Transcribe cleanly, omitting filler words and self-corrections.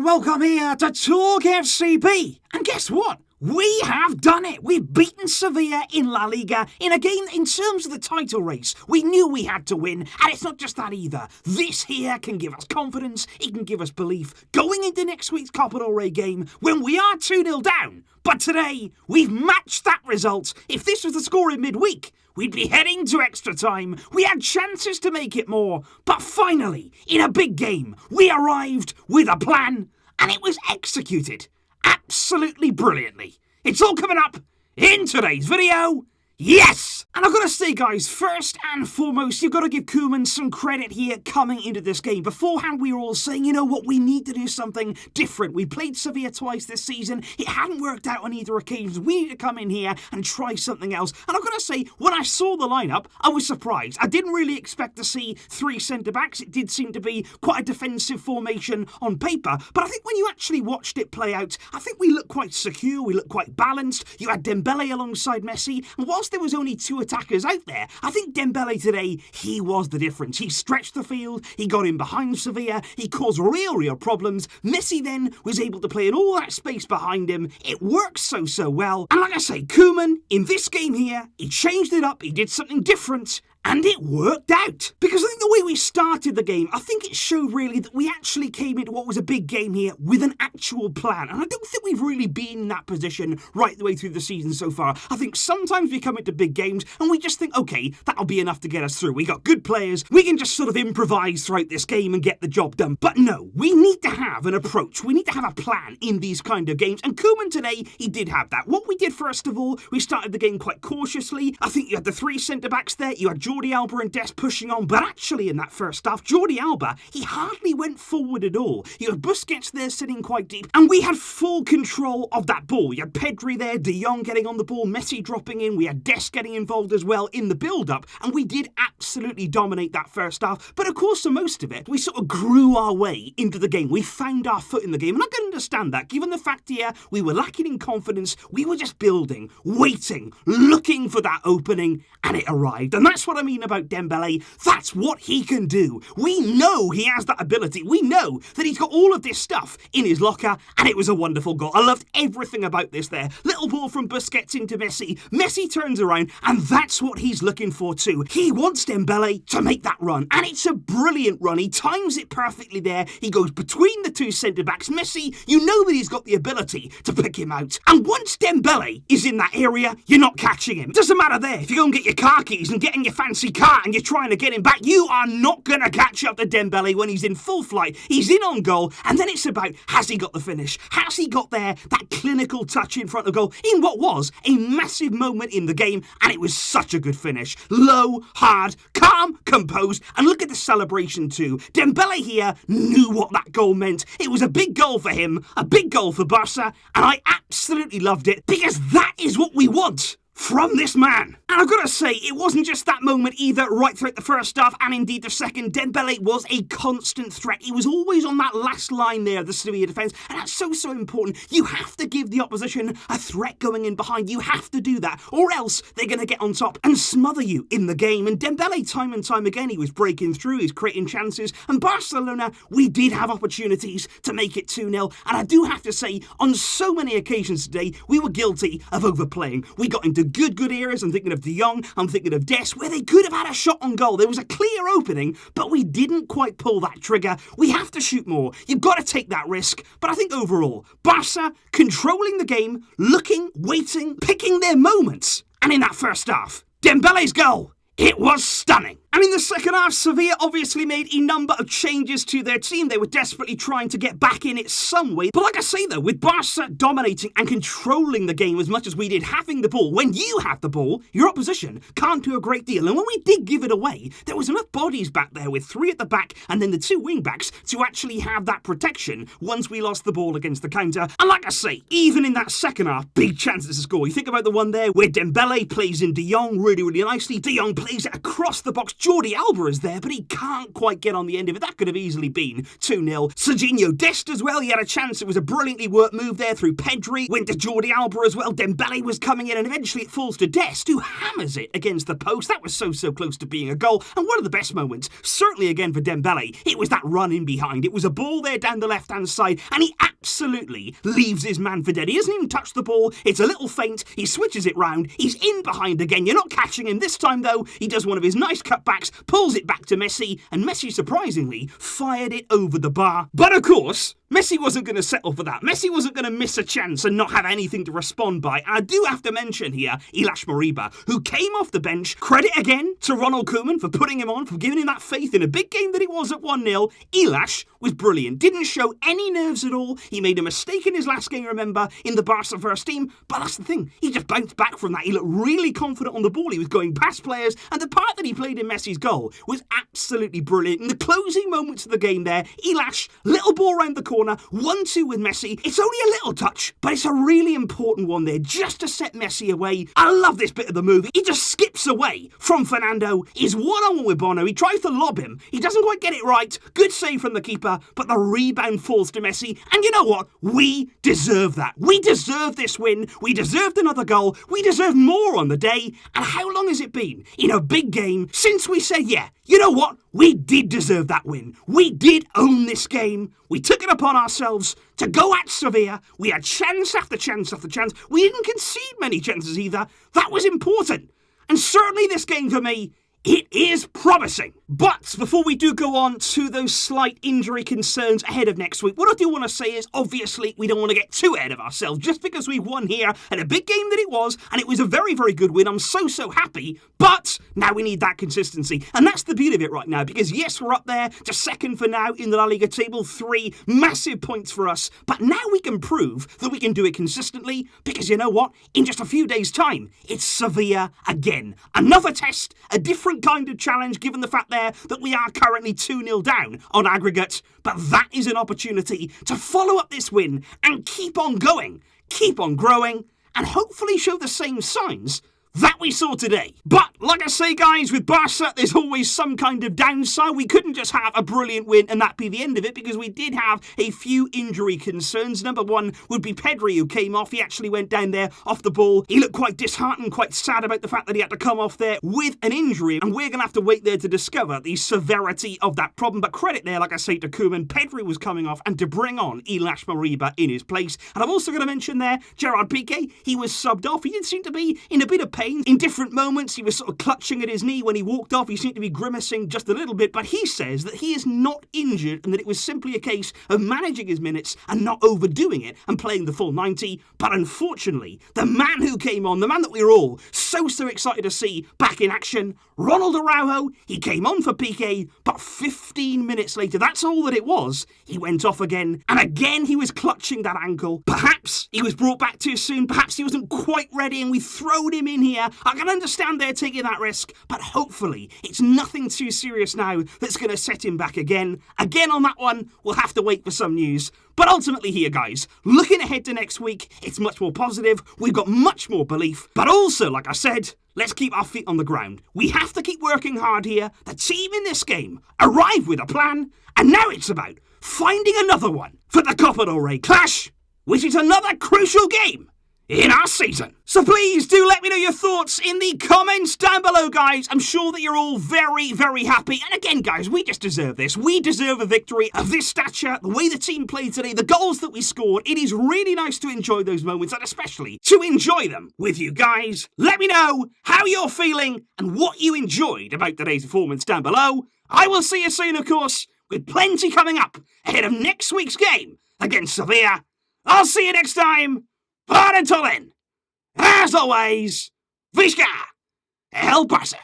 welcome here to TalkFCB. And guess what? We have done it. We've beaten Sevilla in La Liga in a game in terms of the title race. We knew we had to win, and it's not just that either. This here can give us confidence, it can give us belief going into next week's Copa del Rey game when we are 2-0 down. But today, we've matched that result. If this was the score in midweek, we'd be heading to extra time. We had chances to make it more. But finally, in a big game, we arrived with a plan, and it was executed absolutely brilliantly. It's all coming up in today's video. Yes! And I've got to say, guys, first and foremost, you've got to give Koeman some credit here coming into this game. Beforehand, we were all saying, you know what, we need to do something different. We played Sevilla twice this season. It hadn't worked out on either occasion. We need to come in here and try something else. And I've got to say, when I saw the lineup, I was surprised. I didn't really expect to see three centre-backs. It did seem to be quite a defensive formation on paper. But I think when you actually watched it play out, I think we looked quite secure. We looked quite balanced. You had Dembélé alongside Messi. And whilst there was only two attackers out there, I think Dembélé today, he was the difference. He stretched the field, he got in behind Sevilla, he caused real problems. Messi then was able to play in all that space behind him. It worked so well. And like I say, Koeman, in this game here, he changed it up, he did something different, and it worked out. Because I think the way we started the game, I think it showed really that we actually came into what was a big game here with an actual plan. And I don't think we've really been in that position right the way through the season so far. I think sometimes we come into big games and we just think, okay, that'll be enough to get us through. We got good players. We can just sort of improvise throughout this game and get the job done. But no, we need to have an approach. We need to have a plan in these kind of games. And Koeman today, he did have that. What we did first of all, we started the game quite cautiously. I think you had the three centre-backs there. You had Jordi Alba and Des pushing on, but actually in that first half, Jordi Alba, he hardly went forward at all. You had Busquets there sitting quite deep, and we had full control of that ball. You had Pedri there, De Jong getting on the ball, Messi dropping in, we had Des getting involved as well in the build-up, and we did absolutely dominate that first half. But of course, for most of it, we sort of grew our way into the game. We found our foot in the game, and I can understand that. Given the fact here, we were lacking in confidence, we were just building, waiting, looking for that opening, and it arrived. And that's what I mean about Dembélé. That's what he can do. We know he has that ability. We know that he's got all of this stuff in his locker, and it was a wonderful goal. I loved everything about this there. Little ball from Busquets into Messi. Messi turns around, and that's what he's looking for too. He wants Dembélé to make that run, and it's a brilliant run. He times it perfectly there. He goes between the two centre-backs. Messi, you know that he's got the ability to pick him out. And once Dembélé is in that area, you're not catching him. Doesn't matter there. If you go and get your car keys and get in your fancy car and you're trying to get him back, you are not going to catch up to Dembélé when he's in full flight. He's in on goal, and then it's about, has he got the finish? Has he got there, that clinical touch in front of goal, in what was a massive moment in the game, and it was such a good finish. Low, hard, calm, composed, and look at the celebration too. Dembélé here knew what that goal meant. It was a big goal for him, a big goal for Barça, and I absolutely loved it, because that is what we want from this man. And I've got to say, it wasn't just that moment either right throughout the first half and indeed the second. Dembélé was a constant threat. He was always on that last line there, the Sevilla defence, and that's so important. You have to give the opposition a threat going in behind. You have to do that, or else they're going to get on top and smother you in the game. And Dembélé, time and time again, he was breaking through, he's creating chances. And Barcelona, we did have opportunities to make it 2-0. And I do have to say, on so many occasions today, we were guilty of overplaying. We got into good areas. I'm thinking of De Jong, I'm thinking of Des, where they could have had a shot on goal. There was a clear opening, but we didn't quite pull that trigger. We have to shoot more. You've got to take that risk. But I think overall, Barça controlling the game, looking, waiting, picking their moments. And in that first half, Dembélé's goal, it was stunning. And in the second half, Sevilla obviously made a number of changes to their team. They were desperately trying to get back in it some way. But like I say though, with Barca dominating and controlling the game as much as we did, having the ball, when you have the ball, your opposition can't do a great deal. And when we did give it away, there was enough bodies back there with three at the back and then the two wing backs to actually have that protection once we lost the ball against the counter. And like I say, even in that second half, big chances to score. You think about the one there where Dembélé plays in De Jong really nicely. De Jong plays it across the box, Jordi Alba is there, but he can't quite get on the end of it. That could have easily been 2-0. Serginho Dest as well, he had a chance. It was a brilliantly worked move there through Pedri. Went to Jordi Alba as well. Dembélé was coming in, and eventually it falls to Dest, who hammers it against the post. That was so close to being a goal. And one of the best moments, certainly again for Dembélé, it was that run in behind. It was a ball there down the left-hand side, and he absolutely leaves his man for dead. He doesn't even touch the ball. It's a little feint. He switches it round. He's in behind again. You're not catching him. This time, though, he does one of his nice cutbacks, pulls it back to Messi, and Messi, surprisingly, fired it over the bar. But of course, Messi wasn't going to settle for that. Messi wasn't going to miss a chance and not have anything to respond by. And I do have to mention here Ilaix Moriba, who came off the bench. Credit again to Ronald Koeman for putting him on, for giving him that faith in a big game that it was at 1-0. Ilaix was brilliant. Didn't show any nerves at all. He made a mistake in his last game, remember, in the Barça first team. But that's the thing. He just bounced back from that. He looked really confident on the ball. He was going past players. And the part that he played in Messi's goal was absolutely brilliant. In the closing moments of the game there, Ilaix, little ball round the corner, 1-2 with Messi. It's only a little touch, but it's a really important one there, just to set Messi away. I love this bit of the movie. He just skips away from Fernando. He's one-on-one with Bono. He tries to lob him. He doesn't quite get it right. Good save from the keeper, but the rebound falls to Messi. And you know what? We deserve that. We deserve this win. We deserved another goal. We deserve more on the day. And how long has it been in a big game since we said, yeah, you know what? We did deserve that win. We did own this game. We took it upon ourselves to go at Sevilla. We had chance after chance after chance. We didn't concede many chances either. That was important. And certainly this game for me, it is promising. But before we do go on to those slight injury concerns ahead of next week, what I do want to say is, obviously, we don't want to get too ahead of ourselves. Just because we won here, and a big game that it was, and it was a very good win, I'm so happy. But now we need that consistency. And that's the beauty of it right now, because yes, we're up there, just second for now in the La Liga table, 3 massive points for us. But now we can prove that we can do it consistently, because you know what? In just a few days' time, it's Sevilla again. Another test, a different kind of challenge, given the fact there that we are currently 2-0 down on aggregate. But that is an opportunity to follow up this win and keep on going, keep on growing, and hopefully show the same signs that we saw today. But, like I say, guys, with Barça, there's always some kind of downside. We couldn't just have a brilliant win and that be the end of it, because we did have a few injury concerns. Number one would be Pedri, who came off. He actually went down there off the ball. He looked quite disheartened, quite sad about the fact that he had to come off there with an injury, and we're going to have to wait there to discover the severity of that problem. But credit there, like I say, to Koeman. Pedri was coming off, and to bring on Ilaix Moriba in his place. And I've also got to mention there, Gerard Piqué. He was subbed off. He did seem to be in a bit of pain. In different moments, he was sort of clutching at his knee when he walked off. He seemed to be grimacing just a little bit, but he says that he is not injured and that it was simply a case of managing his minutes and not overdoing it and playing the full 90. But unfortunately, the man who came on, the man that we were all so excited to see back in action, Ronald Araujo, he came on for Piqué, but 15 minutes later, that's all that it was, he went off again, and again he was clutching that ankle. Perhaps he was brought back too soon, perhaps he wasn't quite ready, and we throwed him in here. I can understand they're taking that risk, but hopefully it's nothing too serious now that's going to set him back again. Again on that one, we'll have to wait for some news. But ultimately here, guys, looking ahead to next week, it's much more positive. We've got much more belief. But also, like I said, let's keep our feet on the ground. We have to keep working hard here. The team in this game arrived with a plan, and now it's about finding another one for the Copa del Rey clash, which is another crucial game in our season. So please do let me know your thoughts in the comments down below, guys. I'm sure that you're all very happy. And again, guys, we just deserve this. We deserve a victory of this stature, the way the team played today, the goals that we scored. It is really nice to enjoy those moments, and especially to enjoy them with you guys. Let me know how you're feeling and what you enjoyed about today's performance down below. I will see you soon, of course, with plenty coming up ahead of next week's game against Sevilla. I'll see you next time. But until then, as always, Visca El Barça!